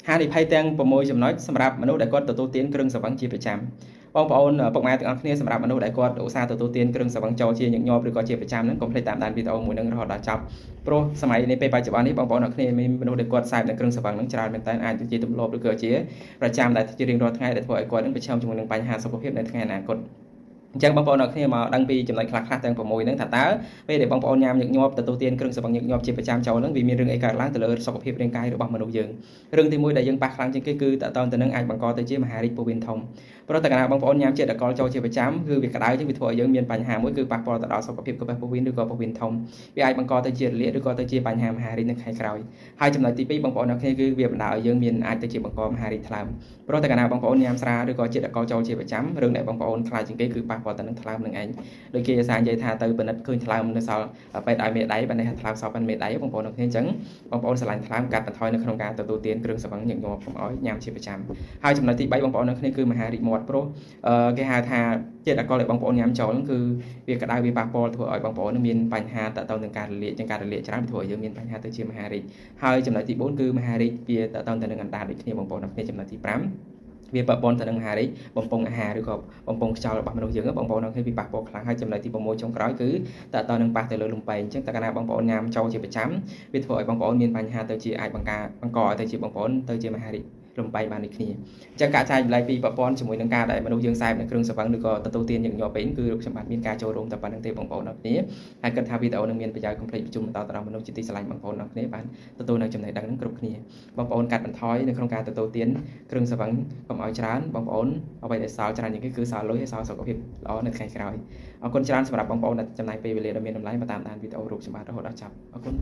ហានិភ័យទាំង6ចំណុចសម្រាប់មនុស្សដែលគាត់ទទួលទានគ្រឿងស្រវឹងជាប្រចាំបងប្អូនពុកម៉ែទាំងអស់គ្នាសម្រាប់មនុស្សដែលគាត់ឧស្សាហ៍ទទួលទានគ្រឿងស្រវឹងចូលជាញឹកញាប់ឬក៏ជាប្រចាំហ្នឹងកុំភ្លេចតាមដានវីដេអូមួយហ្នឹងរហូតដល់ចប់ព្រោះសម័យនេះពេលបច្ចុប្បន្ននេះបងប្អូនទាំងគ្នាមានមនុស្សដែលគាត់សាយនៅគ្រឿងស្រវឹងហ្នឹងច្រើនមែនតើអាចទៅជាទម្លាប់ឬក៏ជាប្រចាំដែលជារៀងរាល់ថ្ងៃដែលធ្វើឲ្យគាត់នឹងប្រឈមជាមួយនឹងបញ្ហាសុខភាពនៅថ្ងៃអនាគតអញ្ចឹងបងប្អូនអ្នកគ្នាមកដឹងពីចំណុចខ្លះៗទាំង6ហ្នឹងថាតើពេលដែលបងប្អូនញ៉ាំញឹកញាប់ទទួលទានគ្រឿងស្រវឹងញឹកញាប់ជាប្រចាំចូលហ្នឹងវាមានរឿងអីកើតឡើងទៅលើសុខភាពរាងកាយរបស់មនុស្សយើងរឿងទី1ដែលយើងប៉ះខ្លាំងជាងគេគឺតើតើទៅនឹងអាចបង្កទៅជាមហារីកពោះវៀនធំព្រោះតែកាលណាបងប្អូនញ៉ាំជាតិអាល់កុលចូលជាប្រចាំគឺវាក្តៅជាងវាធ្វើឲ្យយើងមានបញ្ហាមួយគឺប៉ះពាល់ទៅដល់សុខភាពក្បេះពោះវៀនឬក៏ពោះវៀនធំវាអាចបង្កទៅជារលាកឬក៏ទៅជាបញ្ហាមហារីកនៅថ្ងៃក្រោយហើយចំណុចទី2បងប្អូនអ្នកគ្នាគឺវាបណ្ដាលឲ្យយើងមានអាចទៅជាបង្កមហារីកថ្លើមព្រោះតែកាលណាបងប្អូនញ៉ាំស្រាឬក៏ជាតិអាល់កុលចូលជាប្រចាំរឿងដែលបងប្អូនខ្លាចជាងគេគឺប៉ះពាល់ទៅនឹងថ្លើមនឹងឯងដូចគេអាសានិយាយថាទៅពិនិត្យឃើញថ្លើមនៅសល់ពេទ្យឲ្យមេដៃបានន័យថាថ្លើមសល់ប៉ុនមេដៃបងប្អូនអ្នកគ្នាអញ្ចឹងបងប្អូនស្រឡាញ់ថ្លើមកាត់បន្ថយនៅក្នុងការទទួលទានគ្រឿងស្រវឹងញឹកញាប់កុំឲ្យញ៉ាំជាប្រចាំហើយចំណុចទី3បងប្អូនអ្នកគ្នាគឺមហារីកមាត់ព្រោះគេហៅថាជាតិអាល់កុលដែលបងប្អូនញ៉ាំចូលហ្នឹងគឺវាក្តៅវាប៉ះពាល់ធ្វើឲ្យបងប្អូនមានបញ្ហាតទៅនឹងការរលាកចឹងការរលាកច្រើនធ្វើឲ្យយើងមានបញ្ហាទៅជាមហារីកហើយចំណុចទី4គឺមហារីកវាតទៅនឹងអណ្ដាតដូចគ្នាបងប្អូនអ្នកគ្នាចំណុចទី5វាប៉ះពាល់ទៅនឹងមហារីកបំពង់អាហារឬក៏បំពង់ខ្យល់របស់មនុស្សយើងបងប្អូនអ្នកគ្នាវាប៉ះពាល់ខ្លាំងហើយចំណុចទី6ចុងក្រោយគឺតទៅនឹងប៉ះទៅលើលំពេងអញ្ចឹងតើកាលណាបងប្អូនញ៉ាំចូលជាប្រចាំវាធ្វើឲ្យបងប្អូនមានបញ្ហាទៅជាអាចបង្កឲ្យទៅជាបងប្អូនទៅជាមហារីករំបែកបានដូចគ្នាអញ្ចឹងការចែកម្លែកពីប្រព័ន្ធជាមួយនឹងការដែលមនុស្សយើងសែបនៅគ្រឿងស្រវឹងឬក៏ទទួលទានញឹកញាប់ពេកគឺខ្ញុំបាទមានការចូលរួមតែប៉ុណ្្នឹងទេបងប្អូនអ្នកគ្នាហើយគិតថាវីដេអូនឹងមានប្រយោជន៍កុំភ្លេចបញ្ជូនបន្តទៅដល់មនុស្សជាទីស្រឡាញ់បងប្អូនអ្នកគ្នាបានទទួលនៅចំណេះដឹងនឹងគ្រប់គ្នាបងប្អូនកាត់បន្ថយនៅក្នុងការទទួលទានគ្រឿងស្រវឹងកុំឲ្យច្រើនបងប្អូនអ្វីដែលសល់ច្រើនជាងគេគឺសល់លុយហើយសល់សុខភាពល្អនៅថ្ងៃក្រោយអរគុណច្រើនសម្រាប់បងប្អូនដែលចំណាយពេលវេលាដ៏មានតម្លៃមកតាមដានវីដេអូរូបសម្បត្តិរហូតដល់ចប់អរគុណ